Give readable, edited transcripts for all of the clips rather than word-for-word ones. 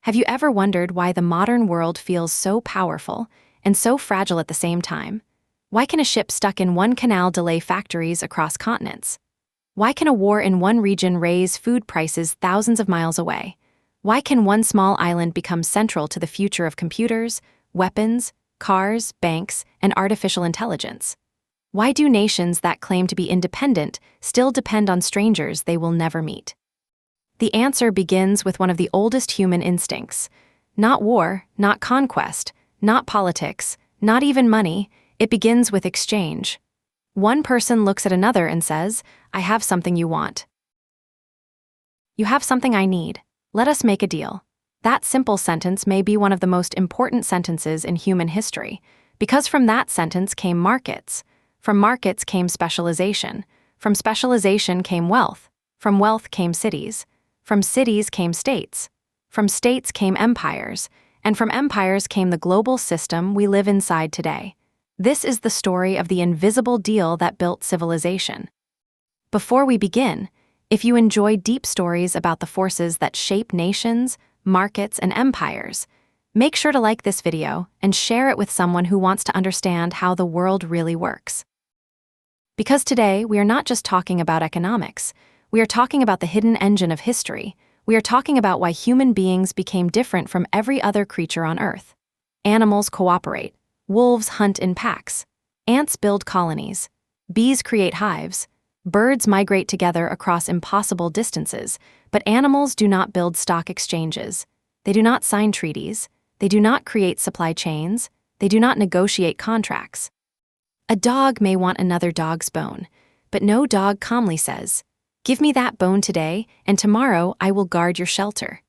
Have you ever wondered why the modern world feels so powerful and so fragile at the same time? Why can a ship stuck in one canal delay factories across continents? Why can a war in one region raise food prices thousands of miles away? Why can one small island become central to the future of computers, weapons, cars, banks, and artificial intelligence? Why do nations that claim to be independent still depend on strangers they will never meet? The answer begins with one of the oldest human instincts. Not war, not conquest, not politics, not even money. It begins with exchange. One person looks at another and says, "I have something you want. You have something I need. Let us make a deal." That simple sentence may be one of the most important sentences in human history, because from that sentence came markets. From markets came specialization. From specialization came wealth. From wealth came cities. From cities came states. From states came empires. And from empires came the global system we live inside today. This is the story of the invisible deal that built civilization. Before we begin, if you enjoy deep stories about the forces that shape nations, markets, and empires, make sure to like this video and share it with someone who wants to understand how the world really works. Because today, we are not just talking about economics. We are talking about the hidden engine of history. We are talking about why human beings became different from every other creature on Earth. Animals cooperate. Wolves hunt in packs. Ants build colonies. Bees create hives. Birds migrate together across impossible distances, but animals do not build stock exchanges. They do not sign treaties. They do not create supply chains. They do not negotiate contracts. A dog may want another dog's bone, but no dog calmly says, "Give me that bone today, and tomorrow I will guard your shelter."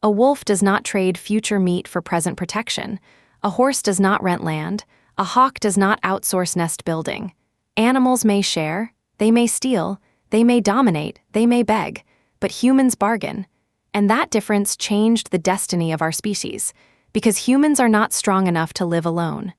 A wolf does not trade future meat for present protection. A horse does not rent land. A hawk does not outsource nest building. Animals may share, they may steal, they may dominate, they may beg, but humans bargain. And that difference changed the destiny of our species, because humans are not strong enough to live alone.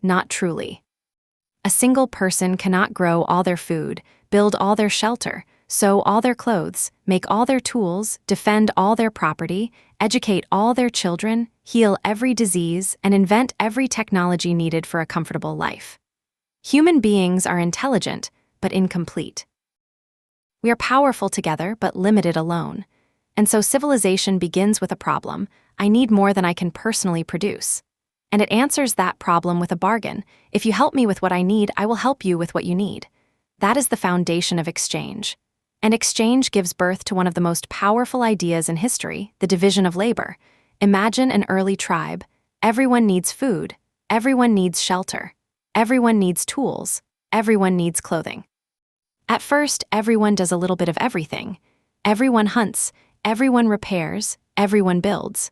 Not truly. A single person cannot grow all their food, build all their shelter, sew all their clothes, make all their tools, defend all their property, educate all their children, heal every disease, and invent every technology needed for a comfortable life. Human beings are intelligent, but incomplete. We are powerful together, but limited alone. And so civilization begins with a problem: I need more than I can personally produce. And it answers that problem with a bargain. If you help me with what I need, I will help you with what you need. That is the foundation of exchange. And exchange gives birth to one of the most powerful ideas in history, the division of labor. Imagine an early tribe. Everyone needs food. Everyone needs shelter. Everyone needs tools. Everyone needs clothing. At first, everyone does a little bit of everything. Everyone hunts. Everyone repairs. Everyone builds.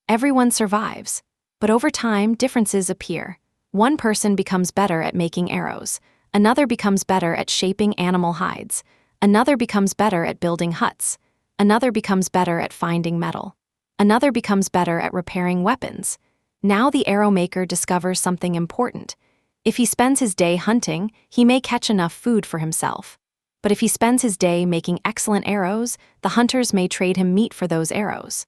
Everyone survives. But over time, differences appear. One person becomes better at making arrows. Another becomes better at shaping animal hides. Another becomes better at building huts. Another becomes better at finding metal. Another becomes better at repairing weapons. Now the arrow maker discovers something important. If he spends his day hunting, he may catch enough food for himself. But if he spends his day making excellent arrows, the hunters may trade him meat for those arrows.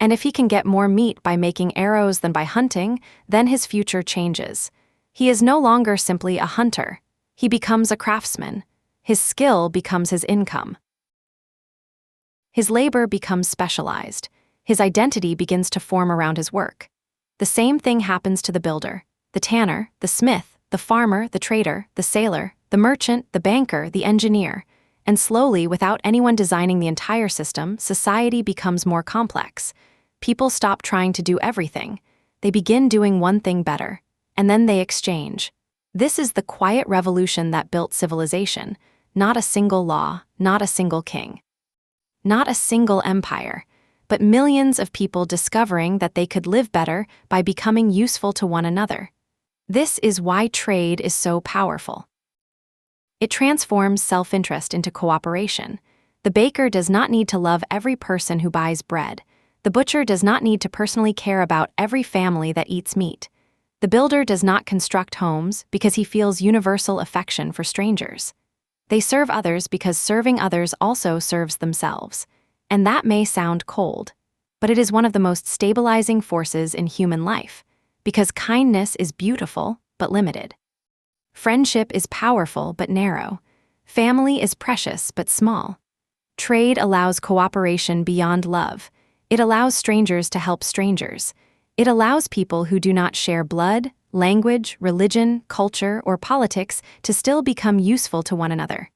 And if he can get more meat by making arrows than by hunting, then his future changes. He is no longer simply a hunter. He becomes a craftsman. His skill becomes his income. His labor becomes specialized. His identity begins to form around his work. The same thing happens to the builder, the tanner, the smith, the farmer, the trader, the sailor, the merchant, the banker, the engineer. And slowly, without anyone designing the entire system, society becomes more complex. People stop trying to do everything. They begin doing one thing better, and then they exchange. This is the quiet revolution that built civilization. Not a single law, not a single king. Not a single empire, but millions of people discovering that they could live better by becoming useful to one another. This is why trade is so powerful. It transforms self-interest into cooperation. The baker does not need to love every person who buys bread. The butcher does not need to personally care about every family that eats meat. The builder does not construct homes because he feels universal affection for strangers. They serve others because serving others also serves themselves. And that may sound cold, but it is one of the most stabilizing forces in human life, because kindness is beautiful but limited. Friendship is powerful but narrow. Family is precious but small. Trade allows cooperation beyond love. It allows strangers to help strangers. It allows people who do not share blood, language, religion, culture, or politics to still become useful to one another.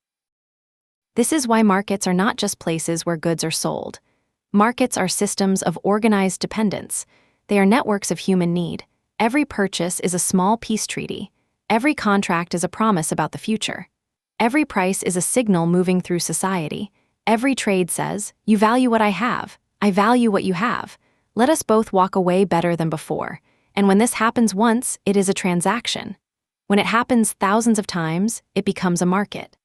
This is why markets are not just places where goods are sold. Markets are systems of organized dependence. They are networks of human need. Every purchase is a small peace treaty. Every contract is a promise about the future. Every price is a signal moving through society. Every trade says, "You value what I have. I value what you have. Let us both walk away better than before." And when this happens once, it is a transaction. When it happens thousands of times, it becomes a market.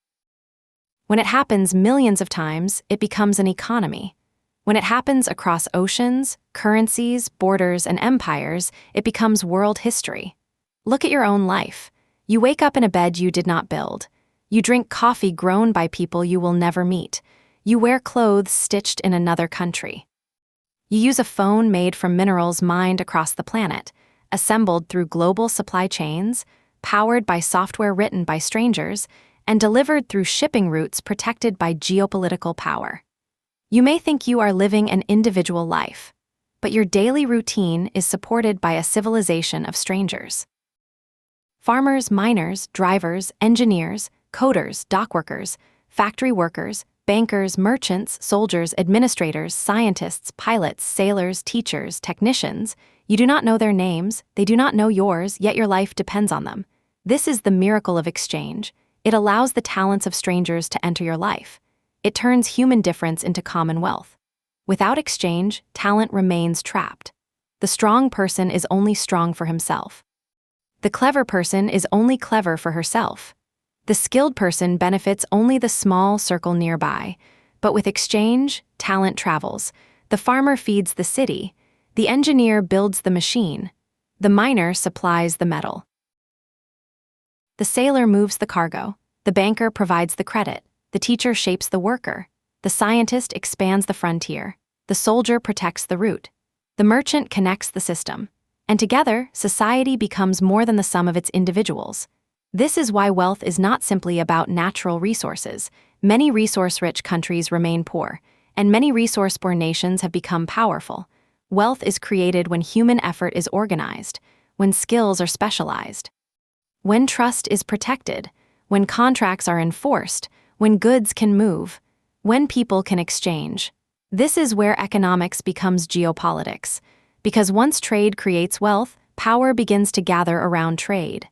When it happens millions of times, it becomes an economy. When it happens across oceans, currencies, borders, and empires, it becomes world history. Look at your own life. You wake up in a bed you did not build. You drink coffee grown by people you will never meet. You wear clothes stitched in another country. You use a phone made from minerals mined across the planet, assembled through global supply chains, powered by software written by strangers, and delivered through shipping routes protected by geopolitical power. You may think you are living an individual life, but your daily routine is supported by a civilization of strangers. Farmers, miners, drivers, engineers, coders, dockworkers, factory workers, bankers, merchants, soldiers, administrators, scientists, pilots, sailors, teachers, technicians. You do not know their names, they do not know yours, yet your life depends on them. This is the miracle of exchange. It allows the talents of strangers to enter your life. It turns human difference into common wealth. Without exchange, talent remains trapped. The strong person is only strong for himself. The clever person is only clever for herself. The skilled person benefits only the small circle nearby. But with exchange, talent travels. The farmer feeds the city. The engineer builds the machine. The miner supplies the metal. The sailor moves the cargo. The banker provides the credit. The teacher shapes the worker. The scientist expands the frontier. The soldier protects the route. The merchant connects the system. And together, society becomes more than the sum of its individuals. This is why wealth is not simply about natural resources. Many resource-rich countries remain poor, and many resource-poor nations have become powerful. Wealth is created when human effort is organized, when skills are specialized, when trust is protected, when contracts are enforced, when goods can move, when people can exchange. This is where economics becomes geopolitics, because once trade creates wealth, power begins to gather around trade.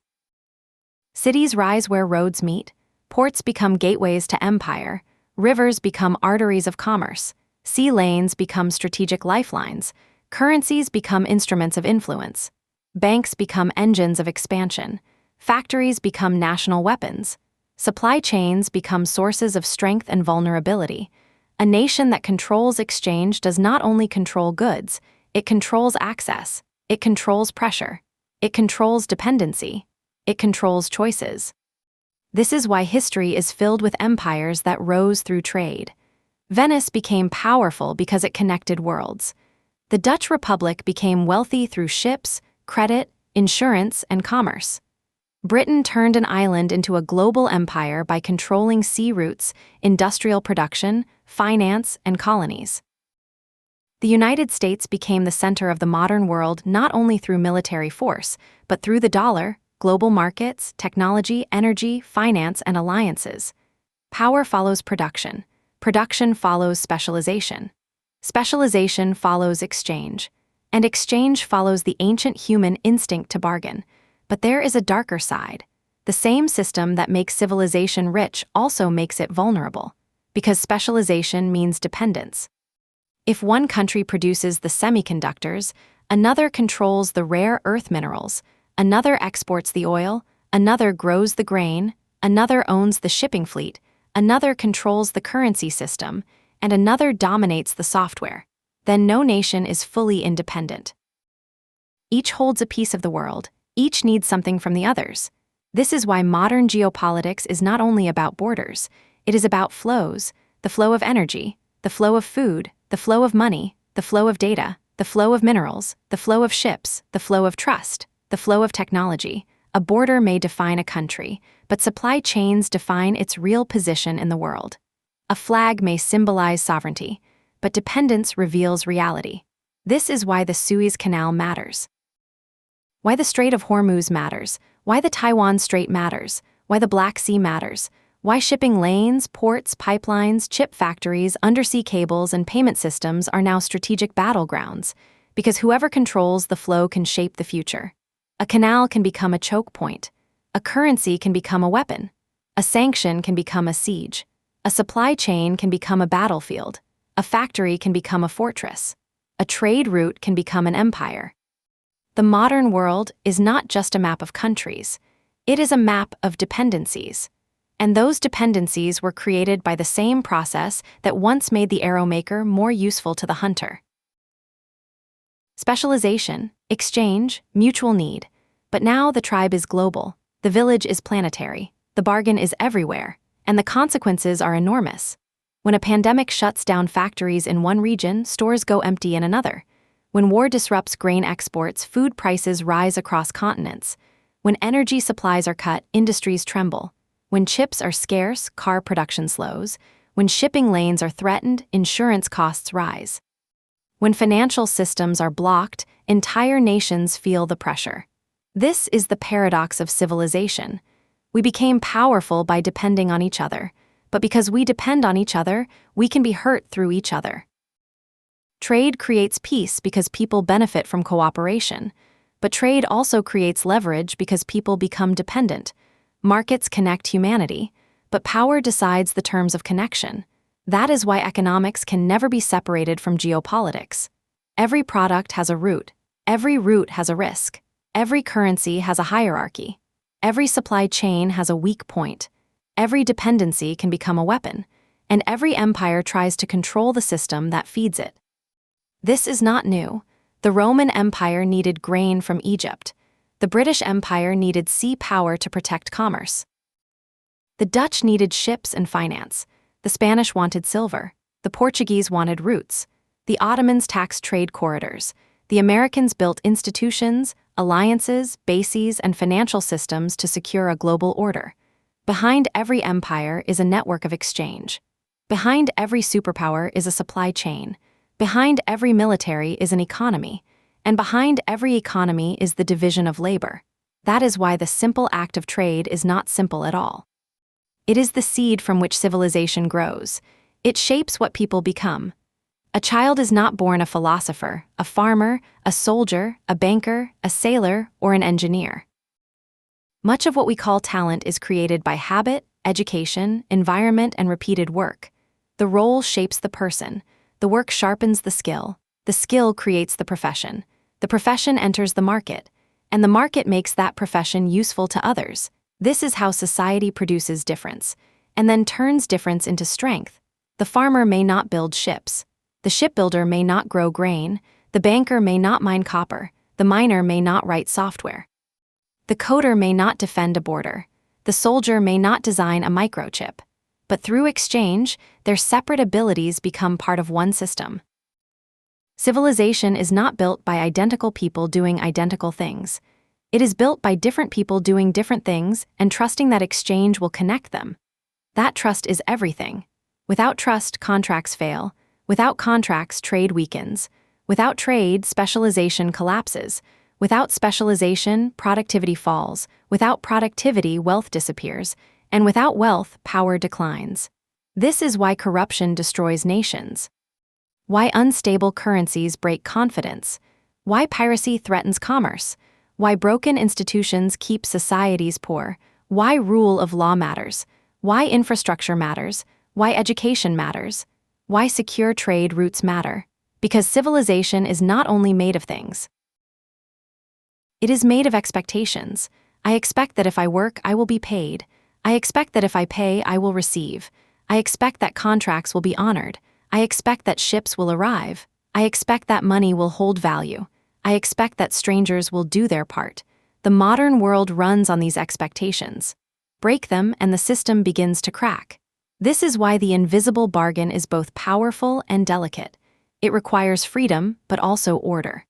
Cities rise where roads meet, ports become gateways to empire, rivers become arteries of commerce, sea lanes become strategic lifelines, currencies become instruments of influence, banks become engines of expansion, factories become national weapons, supply chains become sources of strength and vulnerability. A nation that controls exchange does not only control goods, it controls access, it controls pressure, it controls dependency, it controls choices. This is why history is filled with empires that rose through trade. Venice became powerful because it connected worlds. The Dutch Republic became wealthy through ships, credit, insurance, and commerce. Britain turned an island into a global empire by controlling sea routes, industrial production, finance, and colonies. The United States became the center of the modern world not only through military force, but through the dollar, global markets, technology, energy, finance, and alliances. Power follows production. Production follows specialization. Specialization follows exchange. And exchange follows the ancient human instinct to bargain. But there is a darker side. The same system that makes civilization rich also makes it vulnerable, because specialization means dependence. If one country produces the semiconductors, another controls the rare earth minerals, another exports the oil, another grows the grain, another owns the shipping fleet, another controls the currency system, and another dominates the software, then no nation is fully independent. Each holds a piece of the world, each needs something from the others. This is why modern geopolitics is not only about borders, it is about flows, the flow of energy, the flow of food, the flow of money, the flow of data, the flow of minerals, the flow of ships, the flow of trust, the flow of technology. A border may define a country, but supply chains define its real position in the world. A flag may symbolize sovereignty, but dependence reveals reality. This is why the Suez Canal matters. Why the Strait of Hormuz matters, why the Taiwan Strait matters, why the Black Sea matters, why shipping lanes, ports, pipelines, chip factories, undersea cables, and payment systems are now strategic battlegrounds, because whoever controls the flow can shape the future. A canal can become a choke point. A currency can become a weapon. A sanction can become a siege. A supply chain can become a battlefield. A factory can become a fortress. A trade route can become an empire. The modern world is not just a map of countries. It is a map of dependencies. And those dependencies were created by the same process that once made the arrow maker more useful to the hunter. Specialization, exchange, mutual need. But now the tribe is global, the village is planetary, the bargain is everywhere, and the consequences are enormous. When a pandemic shuts down factories in one region, stores go empty in another. When war disrupts grain exports, food prices rise across continents. When energy supplies are cut, industries tremble. When chips are scarce, car production slows. When shipping lanes are threatened, insurance costs rise. When financial systems are blocked, entire nations feel the pressure. This is the paradox of civilization. We became powerful by depending on each other, but because we depend on each other, we can be hurt through each other. Trade creates peace because people benefit from cooperation, but trade also creates leverage because people become dependent. Markets connect humanity, but power decides the terms of connection. That is why economics can never be separated from geopolitics. Every product has a root. Every root has a risk. Every currency has a hierarchy. Every supply chain has a weak point. Every dependency can become a weapon, and every empire tries to control the system that feeds it. This is not new. The Roman Empire needed grain from Egypt. The British Empire needed sea power to protect commerce. The Dutch needed ships and finance. The Spanish wanted silver. The Portuguese wanted roots. The Ottomans taxed trade corridors. The Americans built institutions, alliances, bases, and financial systems to secure a global order. Behind every empire is a network of exchange. Behind every superpower is a supply chain. Behind every military is an economy. And behind every economy is the division of labor. That is why the simple act of trade is not simple at all. It is the seed from which civilization grows. It shapes what people become. A child is not born a philosopher, a farmer, a soldier, a banker, a sailor, or an engineer. Much of what we call talent is created by habit, education, environment, and repeated work. The role shapes the person. The work sharpens the skill. The skill creates the profession. The profession enters the market, and the market makes that profession useful to others. This is how society produces difference, and then turns difference into strength. The farmer may not build ships. The shipbuilder may not grow grain. The banker may not mine copper. The miner may not write software. The coder may not defend a border. The soldier may not design a microchip. But through exchange, their separate abilities become part of one system. Civilization is not built by identical people doing identical things. It is built by different people doing different things and trusting that exchange will connect them. That trust is everything. Without trust, contracts fail. Without contracts, trade weakens. Without trade, specialization collapses. Without specialization, productivity falls. Without productivity, wealth disappears. And without wealth, power declines. This is why corruption destroys nations. Why unstable currencies break confidence. Why piracy threatens commerce. Why broken institutions keep societies poor. Why rule of law matters. Why infrastructure matters. Why education matters. Why secure trade routes matter. Because civilization is not only made of things. It is made of expectations. I expect that if I work, I will be paid. I expect that if I pay, I will receive. I expect that contracts will be honored. I expect that ships will arrive. I expect that money will hold value. I expect that strangers will do their part. The modern world runs on these expectations. Break them and the system begins to crack. This is why the invisible bargain is both powerful and delicate. It requires freedom, but also order.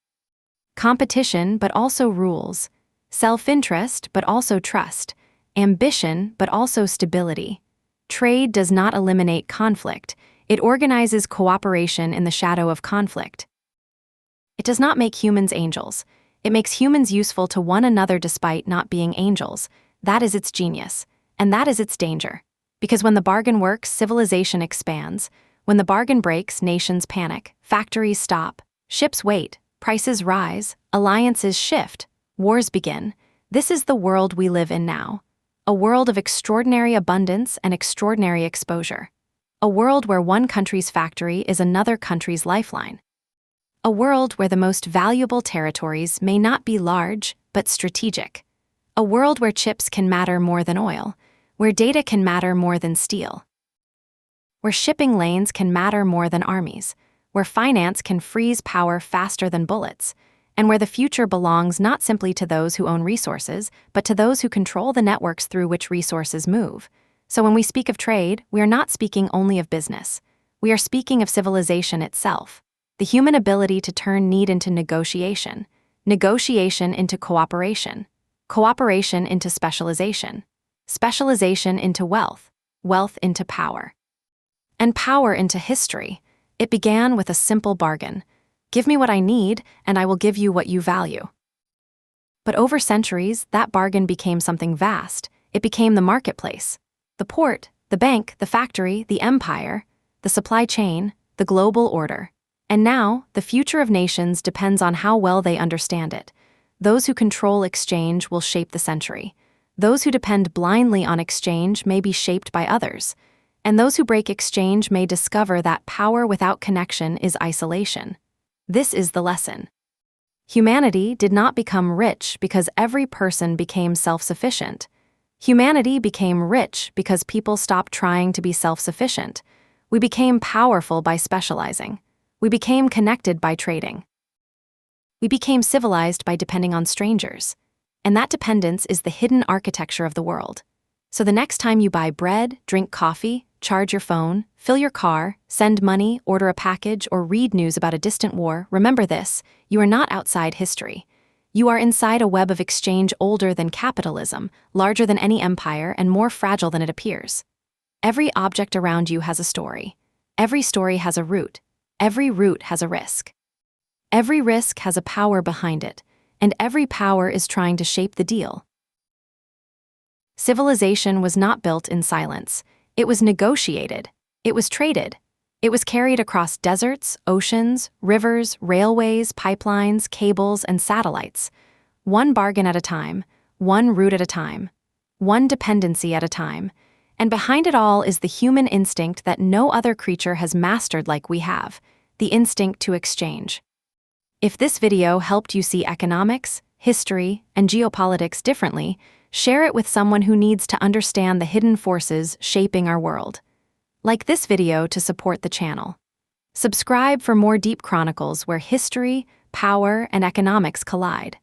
Competition, but also rules. Self-interest, but also trust. Ambition, but also stability. Trade does not eliminate conflict. It organizes cooperation in the shadow of conflict. It does not make humans angels. It makes humans useful to one another despite not being angels. That is its genius. And that is its danger. Because when the bargain works, civilization expands. When the bargain breaks, nations panic, factories stop, ships wait, prices rise, alliances shift, wars begin. This is the world we live in now. A world of extraordinary abundance and extraordinary exposure. A world where one country's factory is another country's lifeline. A world where the most valuable territories may not be large, but strategic. A world where chips can matter more than oil, where data can matter more than steel. Where shipping lanes can matter more than armies, where finance can freeze power faster than bullets, and where the future belongs not simply to those who own resources, but to those who control the networks through which resources move. So when we speak of trade, we are not speaking only of business. We are speaking of civilization itself. The human ability to turn need into negotiation, negotiation into cooperation, cooperation into specialization, specialization into wealth, wealth into power, and power into history. It began with a simple bargain. Give me what I need, and I will give you what you value. But over centuries, that bargain became something vast. It became the marketplace, the port, the bank, the factory, the empire, the supply chain, the global order. And now, the future of nations depends on how well they understand it. Those who control exchange will shape the century. Those who depend blindly on exchange may be shaped by others. And those who break exchange may discover that power without connection is isolation. This is the lesson. Humanity did not become rich because every person became self-sufficient. Humanity became rich because people stopped trying to be self-sufficient. We became powerful by specializing. We became connected by trading. We became civilized by depending on strangers. And that dependence is the hidden architecture of the world. So the next time you buy bread, drink coffee, charge your phone, fill your car, send money, order a package, or read news about a distant war, remember this: you are not outside history. You are inside a web of exchange older than capitalism, larger than any empire, and more fragile than it appears. Every object around you has a story. Every story has a root. Every root has a risk. Every risk has a power behind it, and every power is trying to shape the deal. Civilization was not built in silence. It was negotiated. It was traded. It was carried across deserts, oceans, rivers, railways, pipelines, cables, and satellites. One bargain at a time, one route at a time, one dependency at a time. And behind it all is the human instinct that no other creature has mastered like we have, the instinct to exchange. If this video helped you see economics, history, and geopolitics differently, share it with someone who needs to understand the hidden forces shaping our world. Like this video to support the channel. Subscribe for more deep chronicles where history, power, and economics collide.